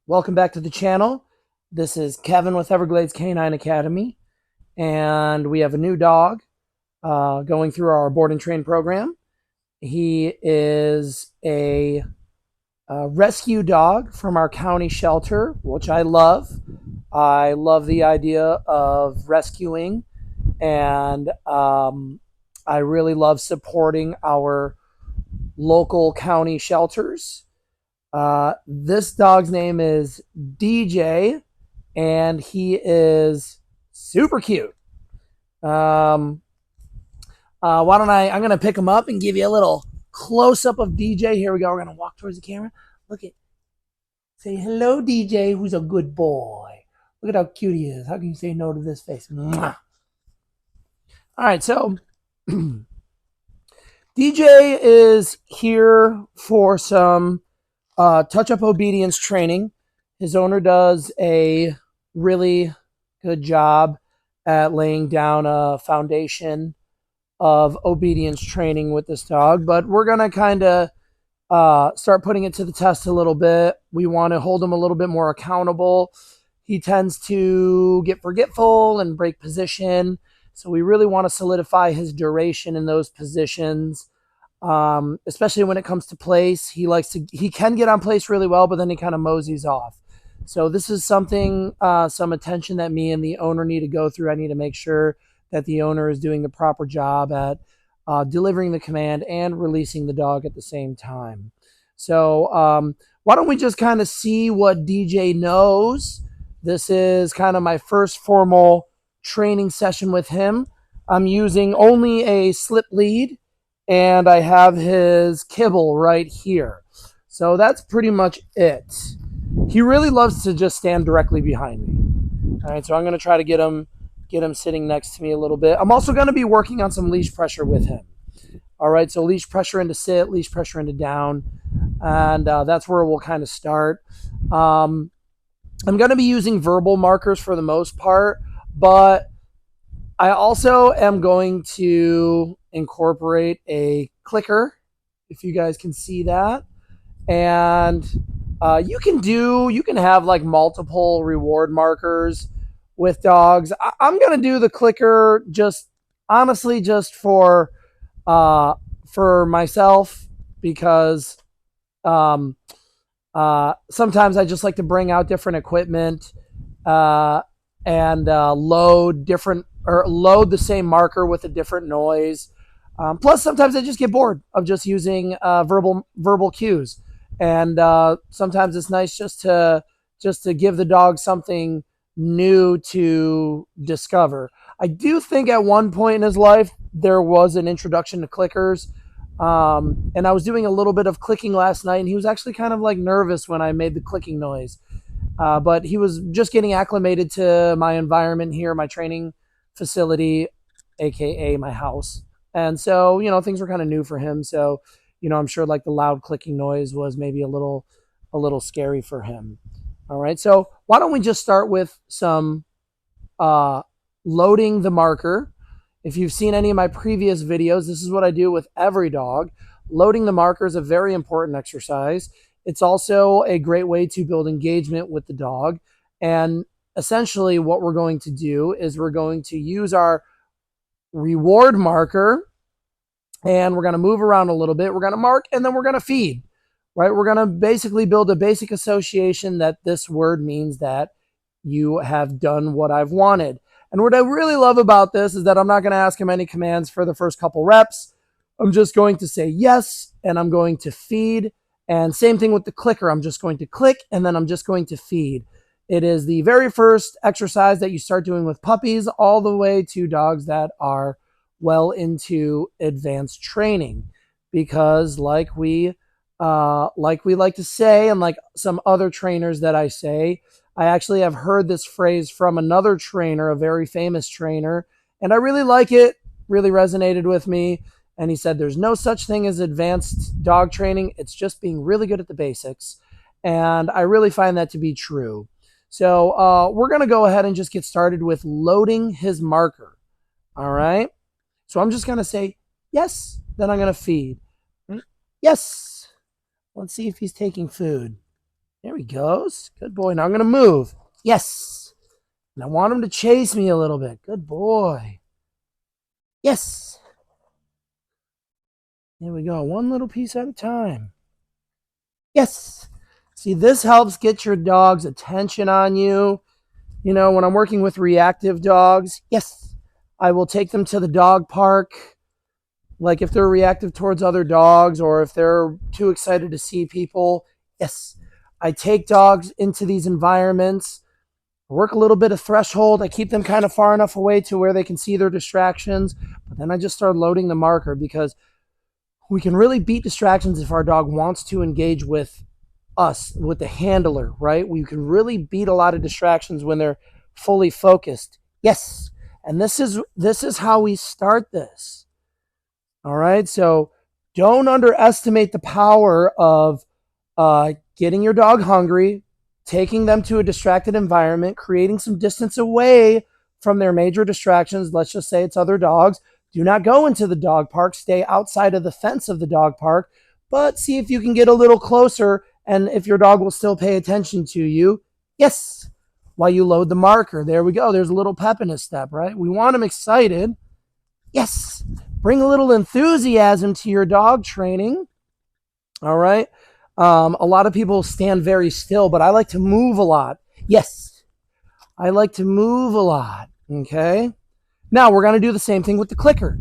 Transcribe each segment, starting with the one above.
Welcome back to the channel. This is Kevin with Everglades Canine Academy, and we have a new dog going through our board and train program. He is a rescue dog from our county shelter, which I love. I love the idea of rescuing, and I really love supporting our local county shelters. This dog's name is DJ, and he is super cute. Um, why don't I'm going to pick him up and give you a little close up of DJ. Here we go. We're going to walk towards the camera. Look at, say hello, DJ, who's a good boy. Look at how cute he is. How can you say no to this face? Mwah. All right, so DJ is here for some touch-up obedience training. His owner does a really good job at laying down a foundation of obedience training with this dog, but we're going to kind of start putting it to the test a little bit. We want to hold him a little bit more accountable. He tends to get forgetful and break position, so we really want to solidify his duration in those positions. Especially when it comes to place. He can get on place really well, but then he kind of moseys off. So this is something, some attention that me and the owner need to go through. I need to make sure that the owner is doing the proper job at delivering the command and releasing the dog at the same time. So why don't we just kind of see what DJ knows? This is kind of my first formal training session with him. I'm using only a slip lead, and I have his kibble right here. So that's pretty much it. He really loves to just stand directly behind me. All right, so I'm going to try to get him sitting next to me a little bit. I'm also going to be working on some leash pressure with him. All right, so leash pressure into sit, leash pressure into down, and that's where we'll kind of start. I'm going to be using verbal markers for the most part, but I also am going to incorporate a clicker, if you guys can see that. And you can have like multiple reward markers with dogs. I'm going to do the clicker just honestly just for myself because um, sometimes I just like to bring out different equipment uh, and load different or load the same marker with a different noise. Plus, sometimes I just get bored of just using verbal cues, and sometimes it's nice just to give the dog something new to discover. I do think at one point in his life there was an introduction to clickers, and I was doing a little bit of clicking last night, and he was actually kind of like nervous when I made the clicking noise. But he was just getting acclimated to my environment here, my training facility, aka my house. And so, things were kind of new for him. So, I'm sure like the loud clicking noise was maybe a little scary for him. All right. So why don't we just start with some uh, loading the marker. If you've seen any of my previous videos, this is what I do with every dog. Loading the marker is a very important exercise. It's also a great way to build engagement with the dog. And essentially, what we're going to do is we're going to use our reward marker and we're going to move around a little bit. We're going to mark and then we're going to feed, right? We're going to basically build a basic association that this word means that you have done what I've wanted. And what I really love about this is that I'm not going to ask him any commands for the first couple reps. I'm just going to say yes, and I'm going to feed. And same thing with the clicker. I'm just going to click, and then I'm just going to feed. It is the very first exercise that you start doing with puppies all the way to dogs that are well into advanced training. Because like we like to say, and like some other trainers that I say, I actually have heard this phrase from another trainer, a very famous trainer, and I really like it, really resonated with me. And he said, there's no such thing as advanced dog training. It's just being really good at the basics. And I really find that to be true. So we're going to go ahead and just get started with loading his marker. All right. So I'm just going to say yes, then I'm going to feed. Yes. Let's see if he's taking food. There he goes. Good boy. Now I'm going to move. Yes. And I want him to chase me a little bit. Good boy. Yes. There we go. One little piece at a time. Yes. See, this helps get your dog's attention on you. You know, when I'm working with reactive dogs, yes, I will take them to the dog park. Like if they're reactive towards other dogs or if they're too excited to see people, yes, I take dogs into these environments, work a little bit of threshold. I keep them kind of far enough away to where they can see their distractions. But then I just start loading the marker because we can really beat distractions if our dog wants to engage with us, with the handler, right? We can really beat a lot of distractions when they're fully focused. Yes. And this is how we start this. All right. So don't underestimate the power of getting your dog hungry, taking them to a distracted environment, creating some distance away from their major distractions. Let's just say it's other dogs. Do not go into the dog park. Stay outside of the fence of the dog park, but see if you can get a little closer and if your dog will still pay attention to you. Yes. While you load the marker. There we go. There's a little pep in his step, right? We want him excited. Yes. Bring a little enthusiasm to your dog training. All right. A lot of people stand very still, but I like to move a lot. Yes. I like to move a lot. Okay. Now we're going to do the same thing with the clicker.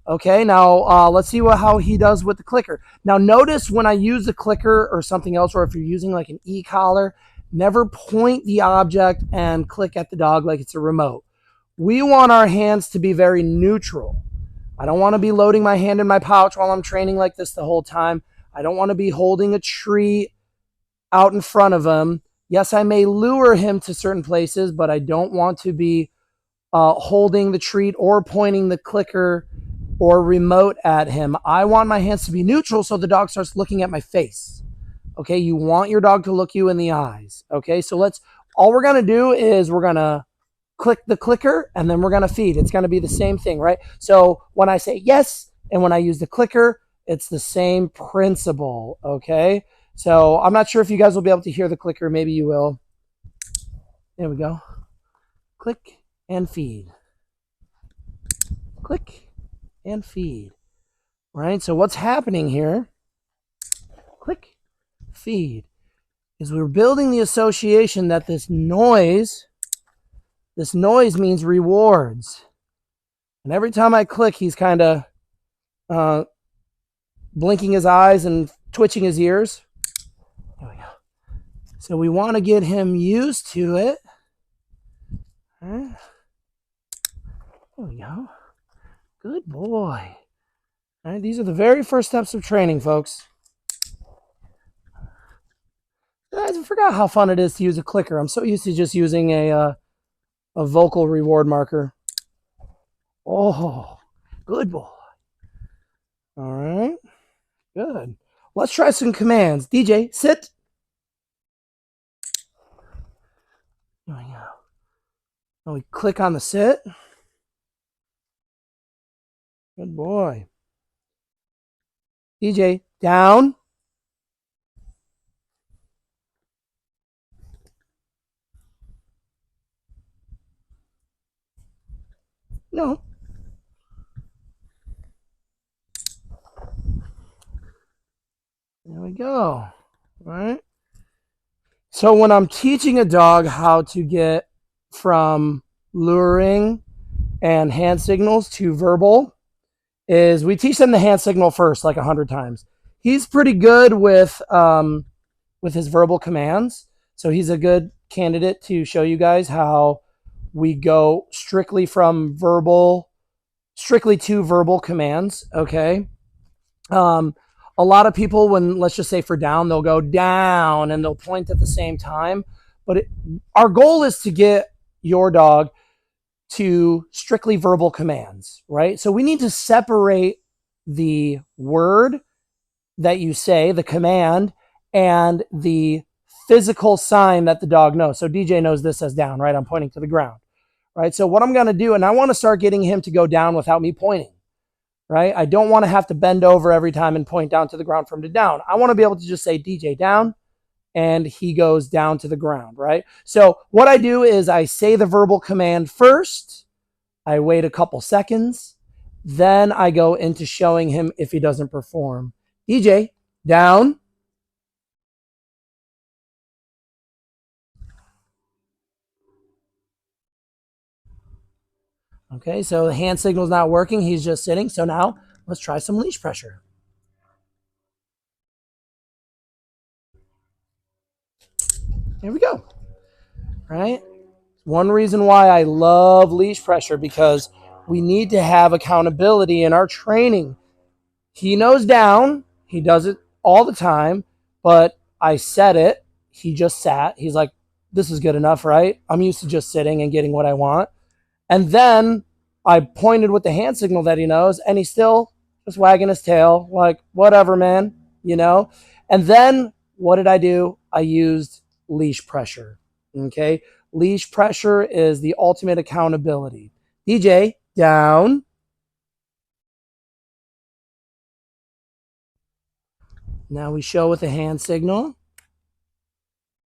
Okay. Now let's see how he does with the clicker. Now notice when I use the clicker or something else, or if you're using like an e-collar, never point the object and click at the dog like it's a remote. We want our hands to be very neutral. I don't want to be loading my hand in my pouch while I'm training like this the whole time. I don't want to be holding a treat out in front of him. Yes, I may lure him to certain places, but I don't want to be holding the treat or pointing the clicker or remote at him. I want my hands to be neutral so the dog starts looking at my face. Okay, you want your dog to look you in the eyes. Okay, so all we're going to do is we're going to click the clicker and then we're going to feed. It's going to be the same thing, right? So when I say yes and when I use the clicker, it's the same principle, okay? So I'm not sure if you guys will be able to hear the clicker. Maybe you will. There we go. Click and feed. Click and feed. Right? So what's happening here, click, feed, is we're building the association that this noise means rewards. And every time I click, he's kind of blinking his eyes and twitching his ears. There we go. So we want to get him used to it. There we go. Good boy. All right, these are the very first steps of training, folks. I forgot how fun it is to use a clicker. I'm so used to just using a vocal reward marker. Oh, good boy. All right, good. Let's try some commands. DJ, sit. There we go. Now we click on the sit. Good boy. DJ, down. No. There we go. All right. So when I'm teaching a dog how to get from luring and hand signals to verbal, is we teach them the hand signal first, like 100 times. He's pretty good with his verbal commands, so he's a good candidate to show you guys how we go strictly to verbal commands. Okay. A lot of people, when let's just say for down, they'll go down and they'll point at the same time. But our goal is to get your dog to strictly verbal commands, right? So we need to separate the word that you say, the command, and the physical sign that the dog knows. So DJ knows this as down, right? I'm pointing to the ground, right? So what I'm going to do, and I want to start getting him to go down without me pointing, right? I don't want to have to bend over every time and point down to the ground for him to down. I want to be able to just say DJ down, and he goes down to the ground, right? So what I do is I say the verbal command first, I wait a couple seconds, then I go into showing him if he doesn't perform. DJ, down. Okay, so the hand signal's not working. He's just sitting. So now let's try some leash pressure. Here we go. Right? One reason why I love leash pressure because we need to have accountability in our training. He knows down. He does it all the time, but I said it. He just sat. He's like, this is good enough, right? I'm used to just sitting and getting what I want. And then I pointed with the hand signal that he knows, and he's still just wagging his tail, like, whatever, man, you know? And then what did I do? I used leash pressure. Okay. Leash pressure is the ultimate accountability. DJ, down. Now we show with the hand signal.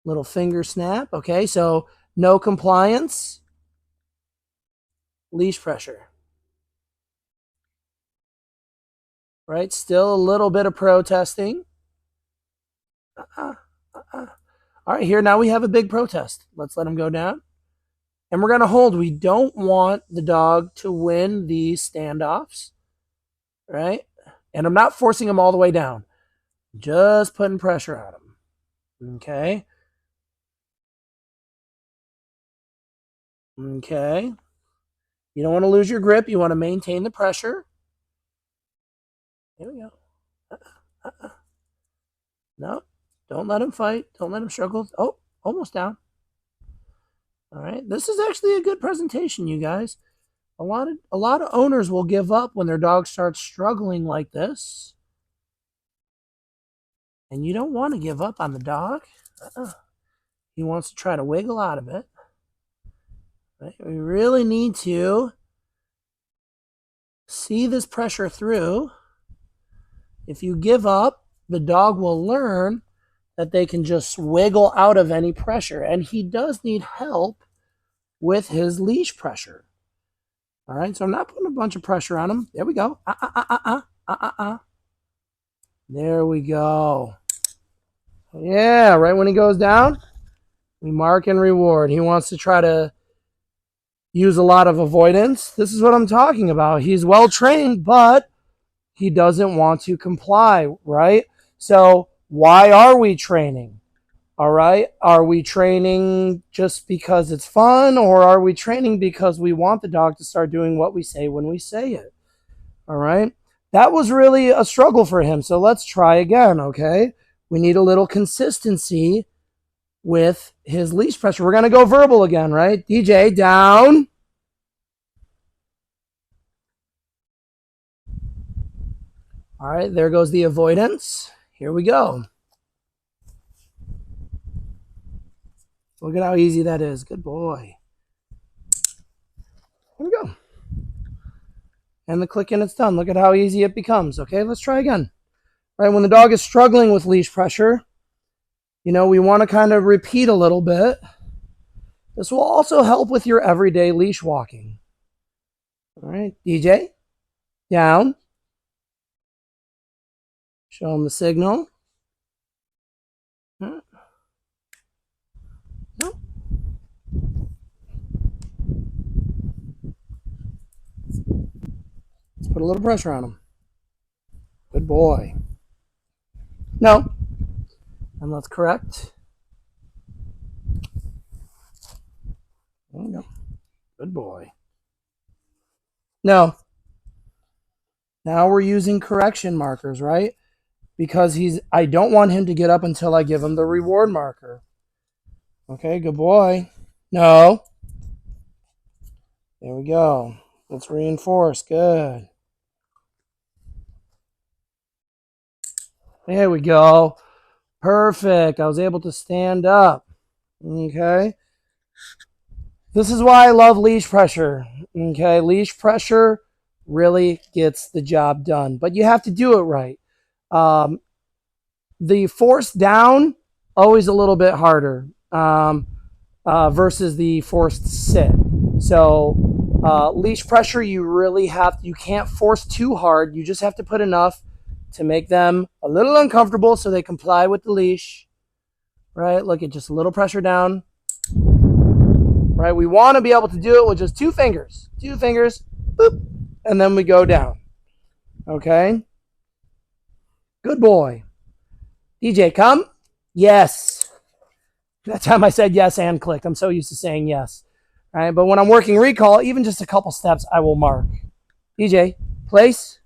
Little finger snap. Okay. So no compliance, leash pressure. Right? Still a little bit of protesting. Uh-uh. All right, here now we have a big protest. Let's let him go down. And we're going to hold. We don't want the dog to win these standoffs, right? And I'm not forcing him all the way down. Just putting pressure on him. Okay. Okay. You don't want to lose your grip. You want to maintain the pressure. Here we go. No, don't let him fight. Don't let him struggle. Oh, almost down. All right. This is actually a good presentation, you guys. A lot of owners will give up when their dog starts struggling like this. And you don't want to give up on the dog. He wants to try to wiggle out of it. Right? We really need to see this pressure through. If you give up, the dog will learn that they can just wiggle out of any pressure. And he does need help with his leash pressure. All right, so I'm not putting a bunch of pressure on him. There we go. There we go. Yeah, right when he goes down, we mark and reward. He wants to try to use a lot of avoidance. This is what I'm talking about. He's well trained, but he doesn't want to comply, right? So why are we training? All right. Are we training just because it's fun, or are we training because we want the dog to start doing what we say when we say it? All right. That was really a struggle for him. So let's try again. Okay. We need a little consistency with his leash pressure. We're going to go verbal again, right? DJ, down. All right, there goes the avoidance. Here we go. Look at how easy that is. Good boy. Here we go. And the click and it's done. Look at how easy it becomes. Okay, let's try again. Right, when the dog is struggling with leash pressure, you know, we want to kind of repeat a little bit. This will also help with your everyday leash walking. All right, DJ, down. Show him the signal. No. Let's put a little pressure on him. Good boy. No. And let's correct. There we go. Good boy. No. Now we're using correction markers, right? Because I don't want him to get up until I give him the reward marker. Okay, good boy. No. There we go. Let's reinforce. Good. There we go. Perfect. I was able to stand up. Okay. This is why I love leash pressure. Okay. Leash pressure really gets the job done, but you have to do it right. The force down always a little bit harder versus the forced sit. So leash pressure, you can't force too hard. You just have to put enough to make them a little uncomfortable so they comply with the leash. Right? Look at just a little pressure down. Right? We want to be able to do it with just 2 fingers. 2 fingers, boop, and then we go down. Okay? Good boy. DJ, come. Yes. That time I said yes and clicked. I'm so used to saying yes. All right, but when I'm working recall, even just a couple steps, I will mark. DJ, place.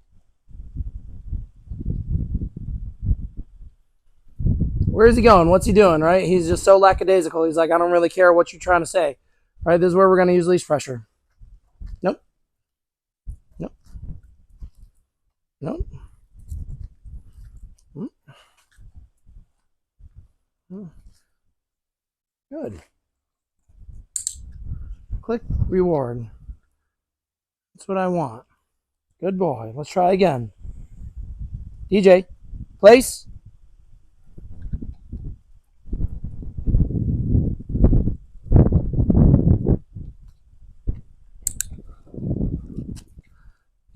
Where is he going? What's he doing, right? He's just so lackadaisical. He's like, I don't really care what you're trying to say. Right, this is where we're going to use leash pressure. Nope. Nope. Nope. Good. Click reward. That's what I want. Good boy. Let's try again. DJ, place.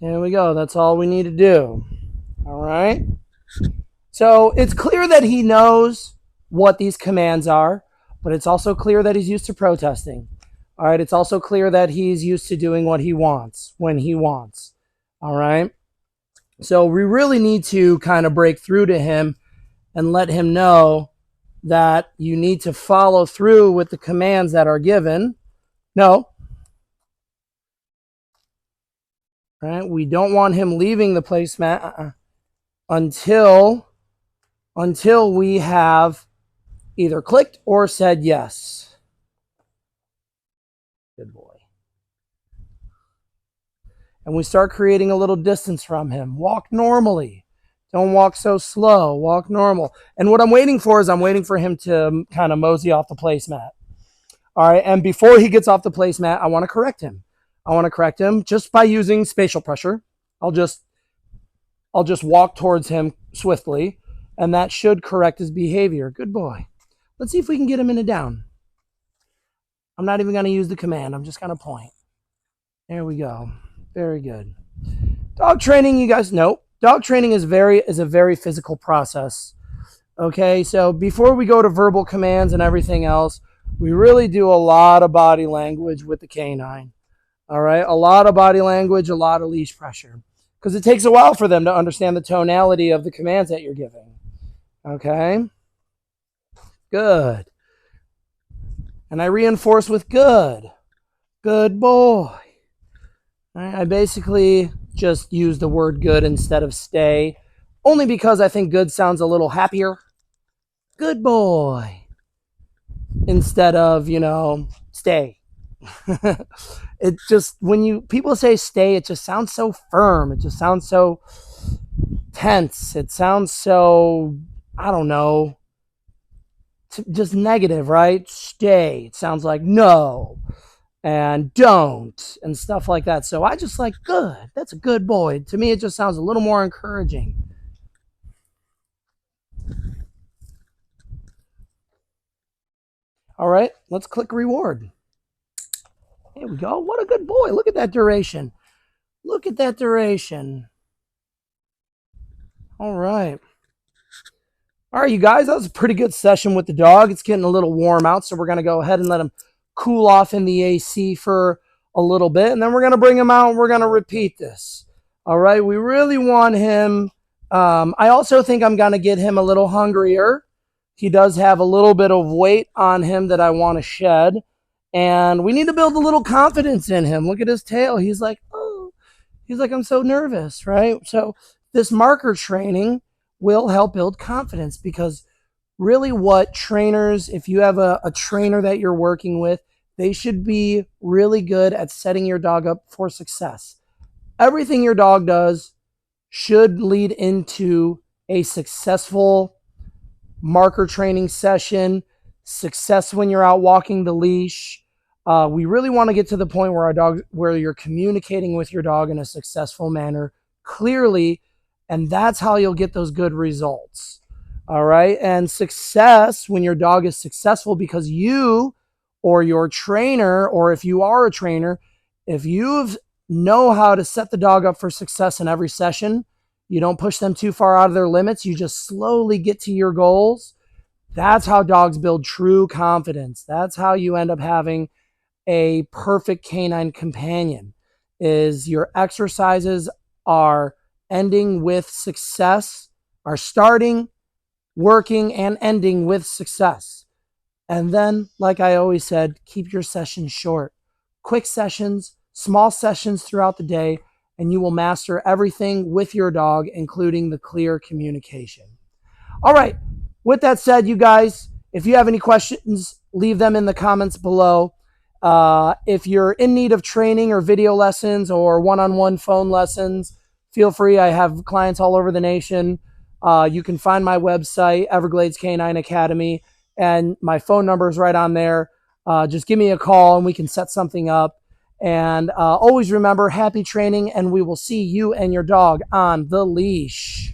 There we go. That's all we need to do. All right. So it's clear that he knows what these commands are, but it's also clear that he's used to protesting. All right. It's also clear that he's used to doing what he wants when he wants. All right. So we really need to kind of break through to him and let him know that you need to follow through with the commands that are given. No. Right? We don't want him leaving the placemat until we have either clicked or said yes. Good boy. And we start creating a little distance from him. Walk normally. Don't walk so slow. Walk normal. And what I'm waiting for is I'm waiting for him to kind of mosey off the placemat. All right. And before he gets off the placemat, I want to correct him. I want to correct him just by using spatial pressure. I'll just walk towards him swiftly, and that should correct his behavior. Good boy. Let's see if we can get him in a down. I'm not even going to use the command. I'm just going to point. There we go. Very good. Dog training, you guys know. Dog training is a very physical process. Okay, so before we go to verbal commands and everything else, we really do a lot of body language with the canine. All right, a lot of body language, a lot of leash pressure, because it takes a while for them to understand the tonality of the commands that you're giving. Okay, good. And I reinforce with good. Good boy. Right, I basically just use the word good instead of stay, only because I think good sounds a little happier. Good boy. Instead of, stay. It just, when people say stay, it just sounds so firm. It just sounds so tense. It sounds so, I don't know, just negative, right? Stay. It sounds like no and don't and stuff like that. So I just like good. That's a good boy. To me, it just sounds a little more encouraging. All right, let's click reward. Here we go. What a good boy. Look at that duration. Look at that duration. All right. All right, you guys, that was a pretty good session with the dog. It's getting a little warm out, so we're going to go ahead and let him cool off in the AC for a little bit, and then we're going to bring him out and we're going to repeat this. All right, we really want him. I also think I'm going to get him a little hungrier. He does have a little bit of weight on him that I want to shed, and we need to build a little confidence in him. Look at his tail. He's like, oh, I'm so nervous, right? So this marker training will help build confidence, because really what trainers, if you have a trainer that you're working with, they should be really good at setting your dog up for success. Everything your dog does should lead into a successful marker training session, success when you're out walking the leash. We really want to get to the point where you're communicating with your dog in a successful manner, clearly, and that's how you'll get those good results. All right. And success, when your dog is successful because you or your trainer, or if you are a trainer, if you know how to set the dog up for success in every session, you don't push them too far out of their limits, you just slowly get to your goals. That's how dogs build true confidence. That's how you end up having a perfect canine companion. Is your exercises are ending with success, are starting, working, and ending with success. And then, like I always said, keep your sessions short. Quick sessions, small sessions throughout the day, and you will master everything with your dog, including the clear communication. All right. With that said, you guys, if you have any questions, leave them in the comments below. If you're in need of training or video lessons or one-on-one phone lessons, feel free. I have clients all over the nation. You can find my website, Everglades Canine Academy, and my phone number is right on there. Just give me a call and we can set something up. And always remember, happy training, and we will see you and your dog on the leash.